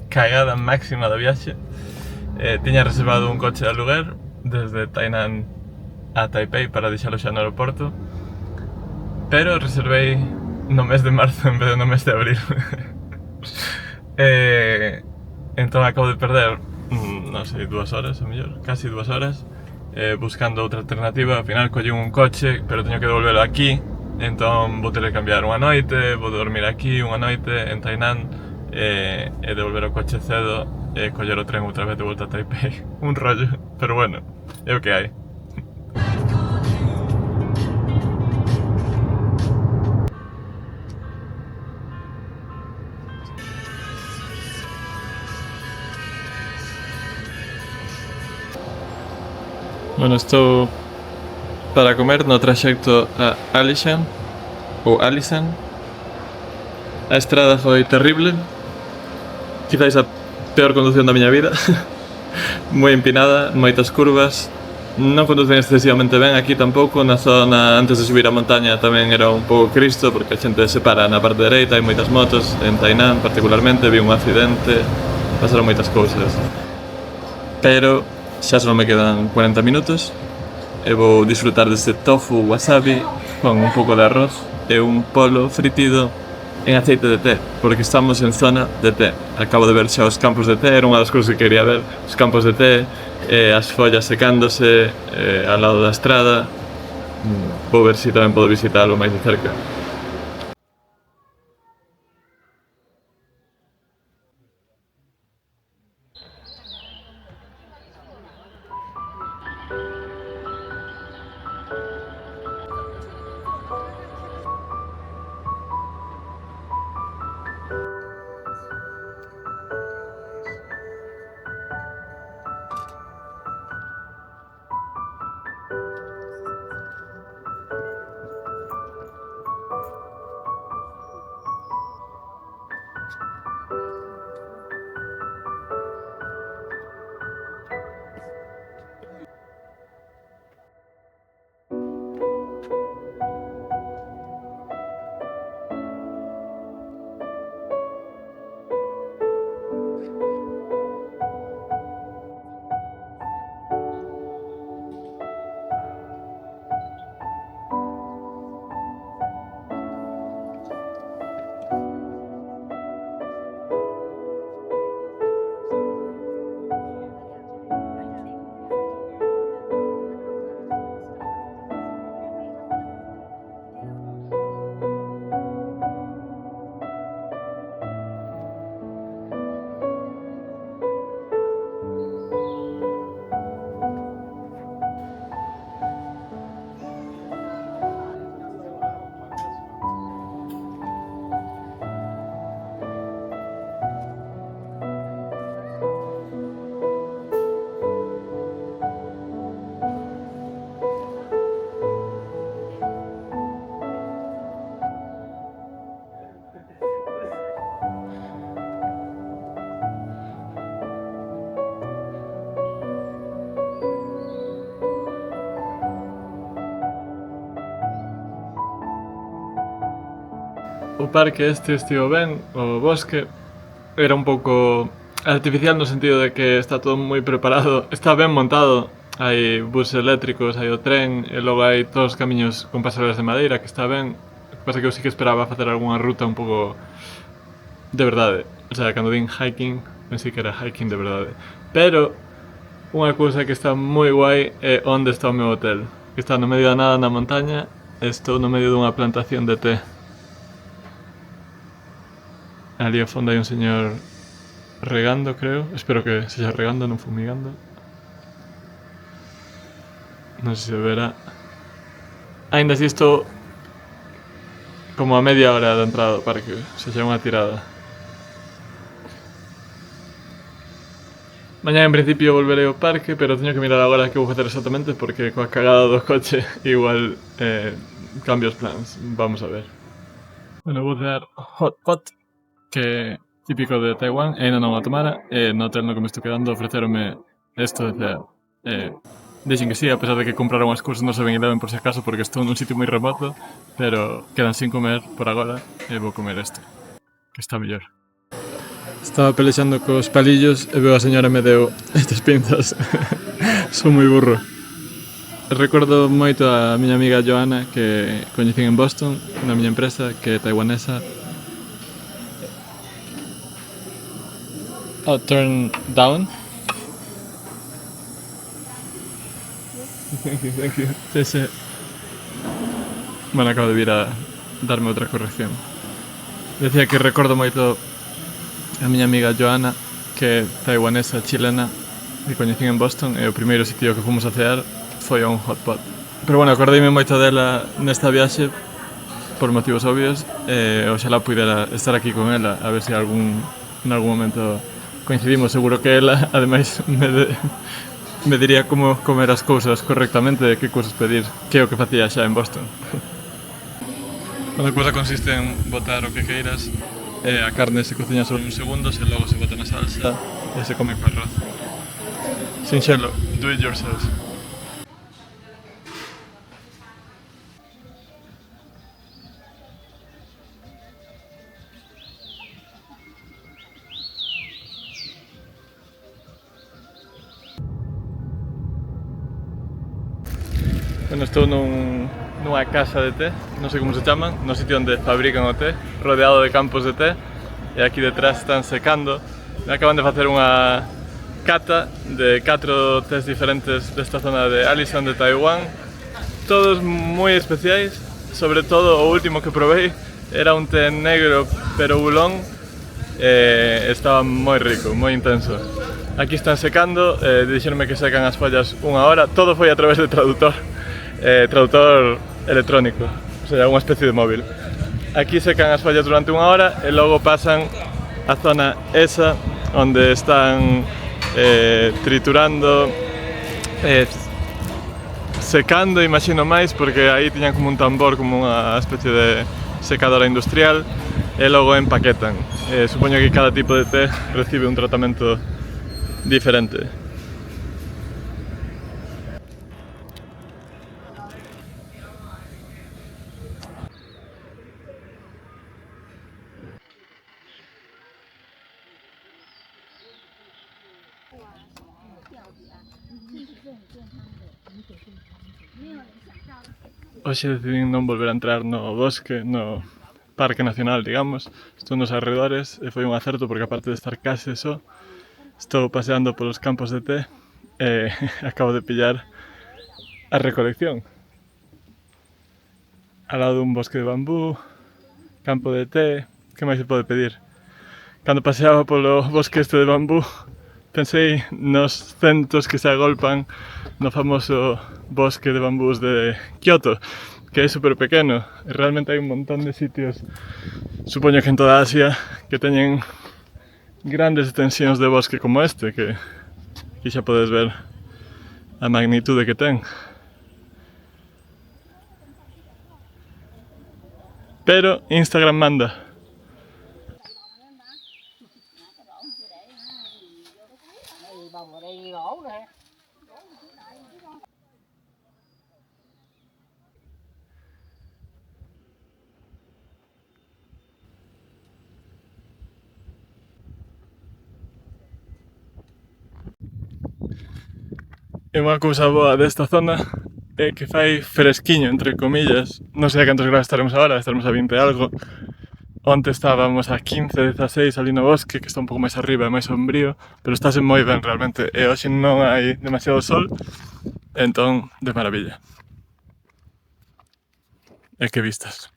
cagada máxima da viaxe. Tiña reservado un coche de aluguer desde Tainan a Taipei para deixalo xa no aeroporto, pero reservei no mes de marzo en vez de no mes de abril. Entón acabo de perder, non sei, 2 horas, a mellor, casi 2 horas, buscando outra alternativa. Ao final collín un coche, pero teño que devolvelo aquí, entón vou ter que cambiar unha noite, vou dormir aquí unha noite en Tainan, e devolver o coche cedo e coller o tren outra vez de volta a Taipei. Un rollo, pero bueno, é o que hai. Bueno, estou para comer no traxecto a Alishan, ou Alishan. A estrada foi terrible, quizáis a peor conducción da miña vida. Moi empinada, moitas curvas, non conducen excesivamente ben aquí tampouco. Na zona antes de subir a montaña tamén era un pouco cristo, porque a xente se para na parte dereita, hai moitas motos. En Tainan particularmente vi un accidente, pasaron moitas cousas. Pero xa só me quedan 40 minutos e vou disfrutar deste tofu wasabi con un pouco de arroz e un polo fritido en aceite de té, porque estamos en zona de té. Acabo de ver xa os campos de té, era unha das cousas que quería ver, os campos de té, as follas secándose ao lado da estrada. Vou ver se tamén podo visitalo máis de cerca. O parque este estivo ben, o bosque era un pouco artificial no sentido de que está todo moi preparado, está ben montado, hai buses eléctricos, hai o tren, e logo hai todos os camiños con pasarelas de madeira, que está ben. O que pasa que eu sí que esperaba facer algunha ruta un pouco de verdade, o sea, cando din hiking, pensei que era hiking de verdade. Pero unha cousa que está moi guai é onde está o meu hotel, que está no medio da nada na montaña, e estou no medio dunha plantación de té. Ali ao fondo hai un señor regando, creo. Espero que sexa regando, non fumigando. Non sei se verá. Ainda así estou como a media hora da entrada do parque, sexa unha tirada. Mañá en principio volverei ao parque, pero teño que mirar agora que vou facer exactamente, porque coa cagada do coche igual cambio os plans. Vamos a ver. Bueno, vou dar hot pot, que é típico de Taiwán, e ainda non a tomara, e no hotel no que me estou quedando ofreceronme isto, dixen que sí, a pesar de que compraron as cousas no 7-Eleven por si acaso, porque estou nun sitio moi remoto, pero quedan sin comer por agora, e vou comer este, que está mellor. Estaba pelexando cos palillos e veo a señora me deu estas pinzas. Son moi burro. Recordo moito a miña amiga Joana que coñecín en Boston, na miña empresa, que é taiwanesa. Oh, turn down. Thank you. Sí, sí. Bueno, acabo de vir a darme outra corrección. Decía que recordo moito a miña amiga Joana, que é taiwanesa chilena, que coñecín en Boston, e o primeiro sitio que fomos a cear foi a un hot pot. Pero bueno, acordeime moito dela nesta viaxe por motivos obvios e oxalá puidera estar aquí con ela a ver se en algún momento coincidimos. Seguro que ela ademais me diría como comer as cousas correctamente e que cousas pedir, que é o que facía xa en Boston. A cousa consiste en botar o que queiras e a carne se cociña só uns segundos e logo se bota na salsa e se come co arroz. Sinxelo, do it yourself. Bueno, estou nunha casa de té, non sei como se chaman, no sitio onde fabrican o té, rodeado de campos de té, e aquí detrás están secando. Me acaban de facer unha cata de 4 tés diferentes desta zona de Allison de Taiwán, todos moi especiais, sobre todo o último que probei era un té negro pero oolong e estaba moi rico, moi intenso. Aquí están secando, dixeronme que secan as follas unha hora, todo foi a través de traductor electrónico, o sea, unha especie de móvil. Aquí secan as follas durante unha hora e logo pasan a zona esa onde están triturando, secando, imagino máis, porque aí tiñan como un tambor, como unha especie de secadora industrial, e logo empaquetan. Supoño que cada tipo de té recibe un tratamento diferente. Hoxe decidín non volver a entrar no bosque, no Parque Nacional, digamos. Estou nos arredores e foi un acerto porque aparte de estar case só, estou paseando polos campos de té e acabo de pillar a recolección. Al lado dun bosque de bambú, campo de té, que máis se pode pedir? Cando paseaba polo bosque este de bambú, pensei nos centos que se agolpan no famoso bosque de bambús de Kyoto, que é super pequeno, e realmente hai un montón de sitios, supoño que en toda Asia, que teñen grandes extensións de bosque como este, que xa podes ver a magnitude que ten. Pero Instagram manda. E unha cousa boa desta zona é que fai fresquiño, entre comillas. Non sei a cantos graus estaremos agora, estaremos a 20 e algo. Onte estábamos a 15, 16 ali no bosque, que está un pouco máis arriba e máis sombrío, pero estáse moi ben realmente. E hoxe non hai demasiado sol, entón, de maravilla. E que vistas.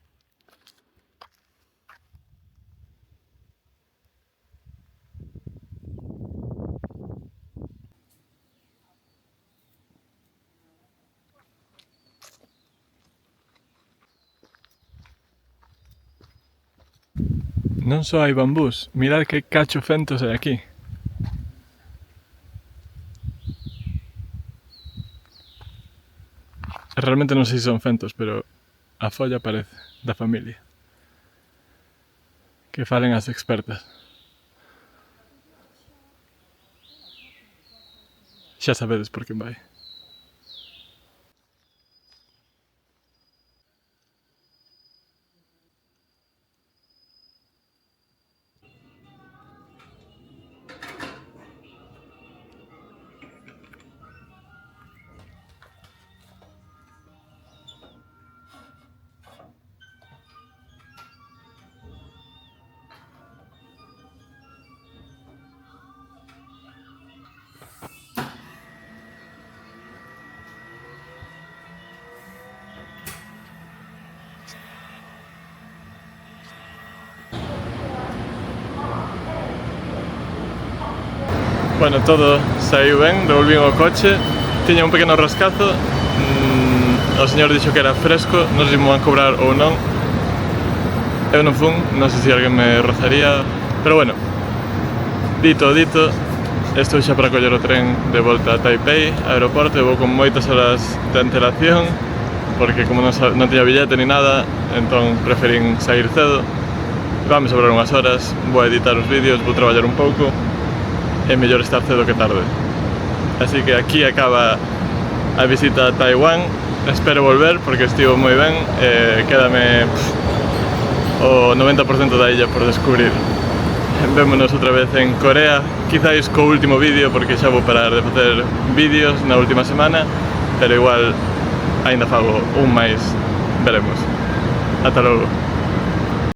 Non só hai bambús, mirad que cacho fentos hai aquí. Realmente non sei se son fentos, pero a folla parece, da familia. Que falen as expertas. Xa sabedes por quen vai. Bueno, todo saiu ben, devolvín o coche. Tiña un pequeno rascazo. O señor dixo que era fresco, non sei se me van cobrar ou non. Eu non fun, non sei se alguén me rozaría. Pero bueno, dito, estou xa para coller o tren de volta a Taipei, aeroporto. Eu vou con moitas horas de antelación, porque como non tiña billete ni nada, entón preferín sair cedo. Vamos sobrar unhas horas, vou editar os vídeos, vou traballar un pouco. É mellor estar cedo que tarde. Así que aquí acaba a visita a Taiwán. Espero volver porque estivo moi ben. Quédame o 90% da illa por descubrir. Vémonos outra vez en Corea, quizáis co último vídeo, porque xa vou parar de facer vídeos na última semana, pero igual aínda fago un máis, veremos. Ata logo.